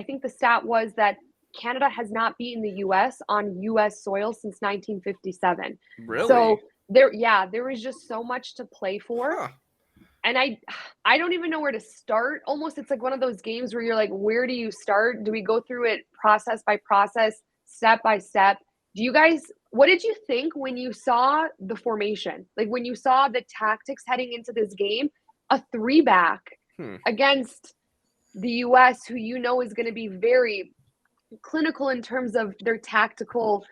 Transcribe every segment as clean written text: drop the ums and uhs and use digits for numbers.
I think the stat was that Canada has not beaten the US on US soil since 1957. Really? So there was just so much to play for. Huh. And I don't even know where to start. Almost it's like one of those games where you're like, where do you start? Do we go through it process by process, step by step? What did you think when you saw the formation? Like when you saw the tactics heading into this game, a 3-back against the US, who you know is going to be very clinical in terms of their tactical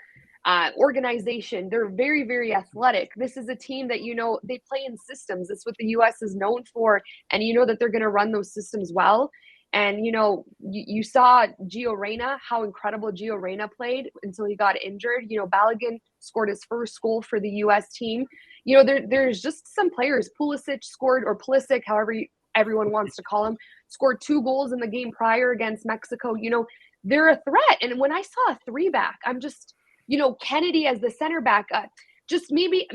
organization. They're very, very athletic. This is a team that, they play in systems. That's what the US is known for. And you know that they're going to run those systems well. And, you saw Gio Reyna, how incredible Gio Reyna played until he got injured. Balogun scored his first goal for the U.S. team. There's just some players. Pulisic, however everyone wants to call him, scored 2 goals in the game prior against Mexico. They're a threat. And when I saw a 3-back, I'm just, Kennedy as the center back, just maybe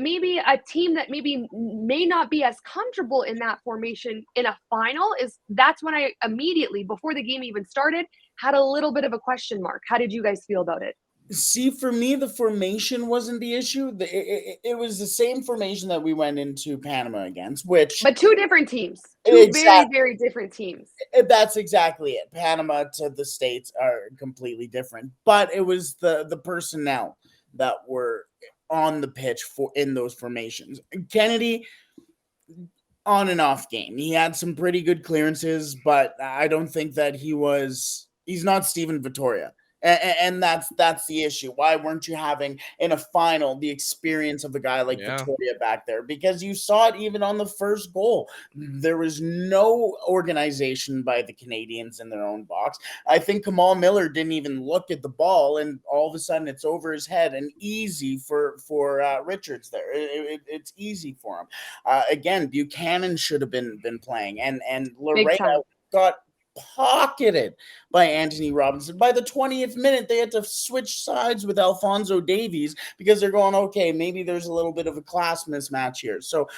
a team that may not be as comfortable in that formation in a final that's when I immediately, before the game even started, had a little bit of a question mark. How did you guys feel about it? See, for me, the formation wasn't the issue. It was the same formation that we went into Panama against, but 2 different teams, very, very different teams. That's exactly it. Panama to the States are completely different, but it was the personnel that were on the pitch in those formations. Kennedy, on and off game. He had some pretty good clearances, but I don't think that he's not Steven Vittoria. And that's the issue. Why weren't you having in a final the experience of a guy like Vittoria back there? Because you saw it even on the first goal. There was no organization by the Canadians in their own box. I think Kamal Miller didn't even look at the ball, and all of a sudden it's over his head and easy for Richards there. It's easy for him. Again, Buchanan should have been playing, and Lorena got pocketed by Anthony Robinson. By the 20th minute, they had to switch sides with Alphonso Davies because they're going, okay, maybe there's a little bit of a class mismatch here. So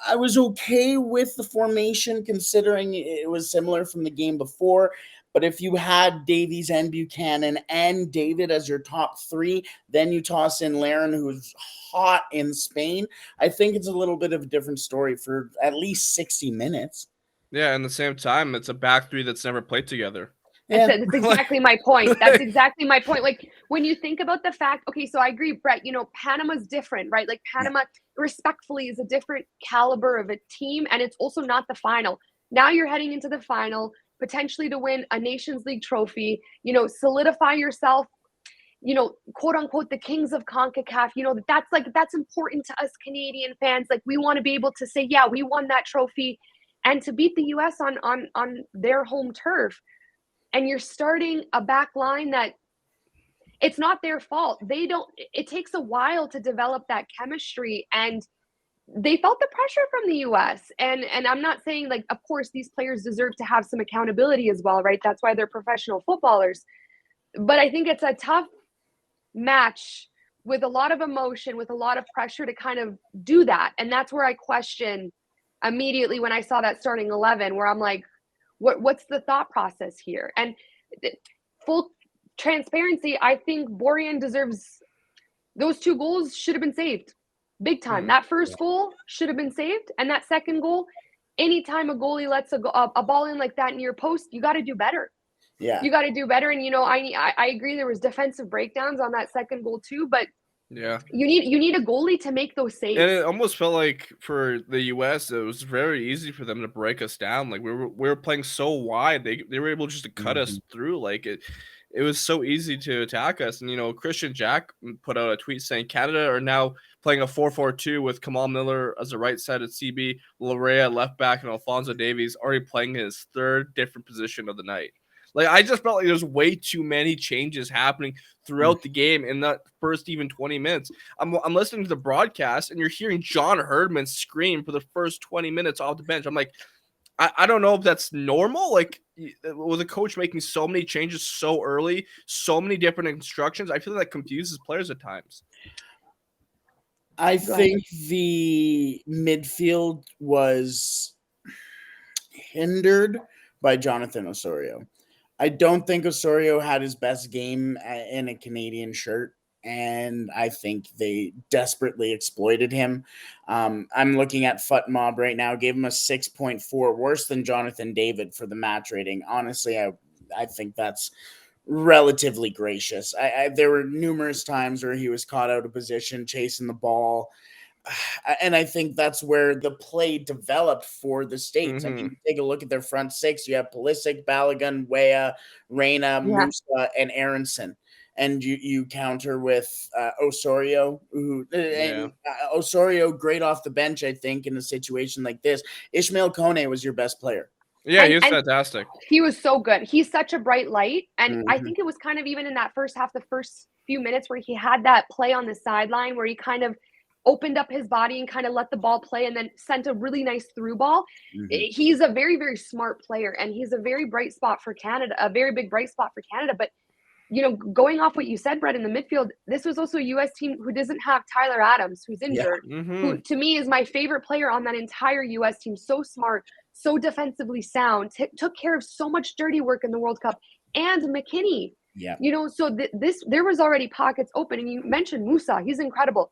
I was okay with the formation considering it was similar from the game before. But if you had Davies and Buchanan and David as your top 3, then you toss in Laren, who's hot in Spain, I think it's a little bit of a different story for at least 60 minutes. Yeah, and at the same time, it's a back 3 that's never played together. Yeah. That's exactly my point. That's exactly my point. Like, when you think about the fact, okay, so I agree, Brett, Panama's different, right? Like, Panama, respectfully, is a different caliber of a team, and it's also not the final. Now you're heading into the final, potentially to win a Nations League trophy, solidify yourself, quote unquote, the Kings of CONCACAF. That's important to us Canadian fans. Like, we want to be able to say, yeah, we won that trophy. And to beat the U.S. on their home turf, and you're starting a back line that it's not their fault. It takes a while to develop that chemistry, and they felt the pressure from the U.S. And I'm not saying, like, of course, these players deserve to have some accountability as well, right? That's why they're professional footballers. But I think it's a tough match with a lot of emotion, with a lot of pressure to kind of do that. And that's where I question immediately when I saw that starting 11, where I'm like, what's the thought process here? And full transparency, I think Borjan deserves those 2 goals. Should have been saved big time. That first goal should have been saved, and that second goal, anytime a goalie lets a ball in like that in your post, you got to do better. You got to do better. And I agree, there was defensive breakdowns on that second goal too, but you need a goalie to make those saves. And it almost felt like for the US, it was very easy for them to break us down. Like, we were playing so wide, they were able just to cut us through. Like, it was so easy to attack us. And Christian Jack put out a tweet saying Canada are now playing a 4-4-2 with Kamal Miller as a right side at CB, Larea left back, and Alphonso Davies already playing his 3rd different position of the night. Like, I just felt like there's way too many changes happening throughout the game in that first even 20 minutes. I'm listening to the broadcast, and you're hearing John Herdman scream for the first 20 minutes off the bench. I'm like, I don't know if that's normal. Like, with a coach making so many changes so early, so many different instructions, I feel like that confuses players at times. I think the midfield was hindered by Jonathan Osorio. I don't think Osorio had his best game in a Canadian shirt, and I think they desperately exploited him. I'm looking at FUTMob right now, gave him a 6.4, worse than Jonathan David for the match rating. Honestly, I think that's relatively gracious. There were numerous times where he was caught out of position chasing the ball. And I think that's where the play developed for the States. I mean, take a look at their front six. You have Pulisic, Balogun, Weah, Reyna, Musa, and Aronson. And you counter with Osorio, and Osorio, great off the bench, I think, in a situation like this. Ishmael Kone was your best player. Yeah, he was fantastic. He was so good. He's such a bright light. And I think it was kind of even in that first half, the first few minutes where he had that play on the sideline where he kind of opened up his body and kind of let the ball play and then sent a really nice through ball. He's a very, very smart player, and he's a very bright spot for Canada, a very big bright spot for Canada. But, you know, going off what you said, Brett, in the midfield, this was also a U.S. team who doesn't have Tyler Adams, who's injured, who to me is my favorite player on that entire U.S. team. So smart, so defensively sound, took care of so much dirty work in the World Cup. And McKinney, you know, so there was already pockets open. And you mentioned Musa, he's incredible.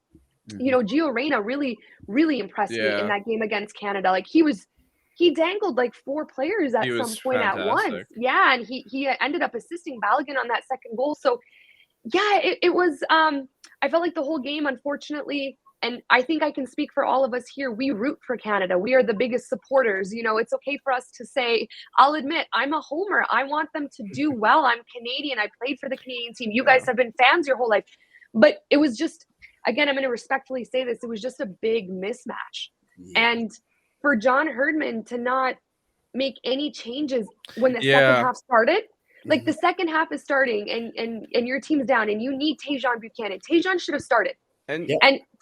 You know, Gio Reyna really, really impressed me in that game against Canada. Like he dangled like 4 players at some point at once. Yeah, and he ended up assisting Balogun on that second goal. So yeah, it was I felt like the whole game, unfortunately, and I think I can speak for all of us here, we root for Canada. We are the biggest supporters. You know, it's okay for us to say, I'll admit, I'm a homer. I want them to do well. I'm Canadian. I played for the Canadian team. You guys have been fans your whole life. But it was just, again, I'm going to respectfully say this, it was just a big mismatch. And for John Herdman to not make any changes when the second half started, like the second half is starting and your team's down and you need Tajon Buchanan. Tajon should have started. And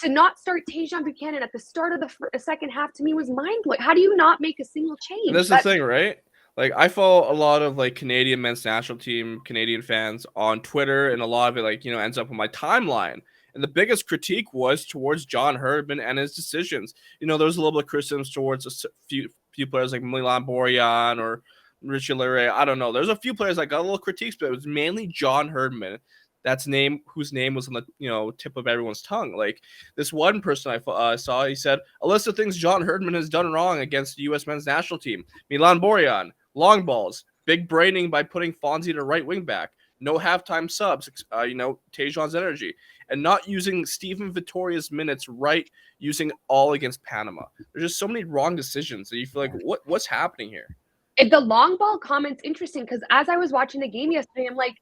to not start Tajon Buchanan at the start of the second half, to me, was mind-blowing. How do you not make a single change? And that's the thing, right? Like, I follow a lot of, like, Canadian men's national team, Canadian fans on Twitter, and a lot of it, like, you know, ends up on my timeline. And the biggest critique was towards John Herdman and his decisions. You know, there was a little bit of criticism towards a few players like Milan Borjan or Richie Leray. I don't know. There's a few players that got a little critiques, but it was mainly John Herdman. Whose name was on the, you know, tip of everyone's tongue. Like, this one person I saw, he said, a list of things John Herdman has done wrong against the U.S. men's national team. Milan Borjan, long balls, big braining by putting Fonzie to right wing back, no halftime subs, you know, Tajon's energy, and not using Stephen Vittoria's minutes right, using all against Panama. There's just so many wrong decisions that you feel like, what's happening here? The long ball comment's interesting because as I was watching the game yesterday, I'm like,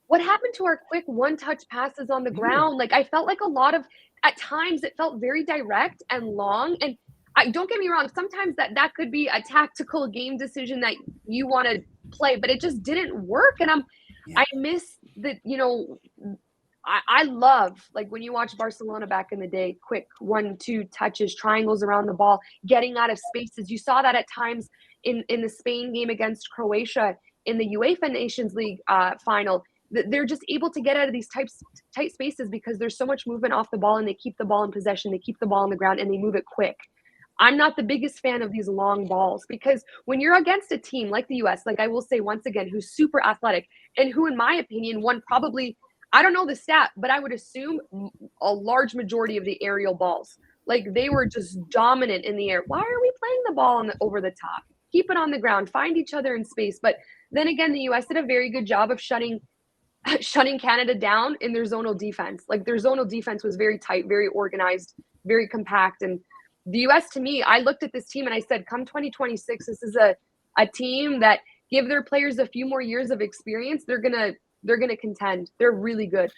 what happened to our quick one-touch passes on the ground? Like, I felt like a lot of, at times, it felt very direct and long. And don't get me wrong, sometimes that could be a tactical game decision that you want to play, but it just didn't work. And I miss that, you know, I love, like, when you watch Barcelona back in the day, quick 1-2 touches, triangles around the ball, getting out of spaces. You saw that at times in the Spain game against Croatia in the UEFA Nations League final. They're just able to get out of these tight spaces because there's so much movement off the ball and they keep the ball in possession, they keep the ball on the ground, and they move it quick. I'm not the biggest fan of these long balls because when you're against a team like the U.S., like I will say once again, who's super athletic and who, in my opinion, won probably, I don't know the stat, but I would assume a large majority of the aerial balls. Like, they were just dominant in the air. Why are we playing the ball over the top? Keep it on the ground, find each other in space. But then again, the U.S. did a very good job of shutting Canada down in their zonal defense. Like, their zonal defense was very tight, very organized, very compact. And the U.S., to me, I looked at this team and I said, come 2026, this is a team that, give their players a few more years of experience, they're gonna contend. They're really good.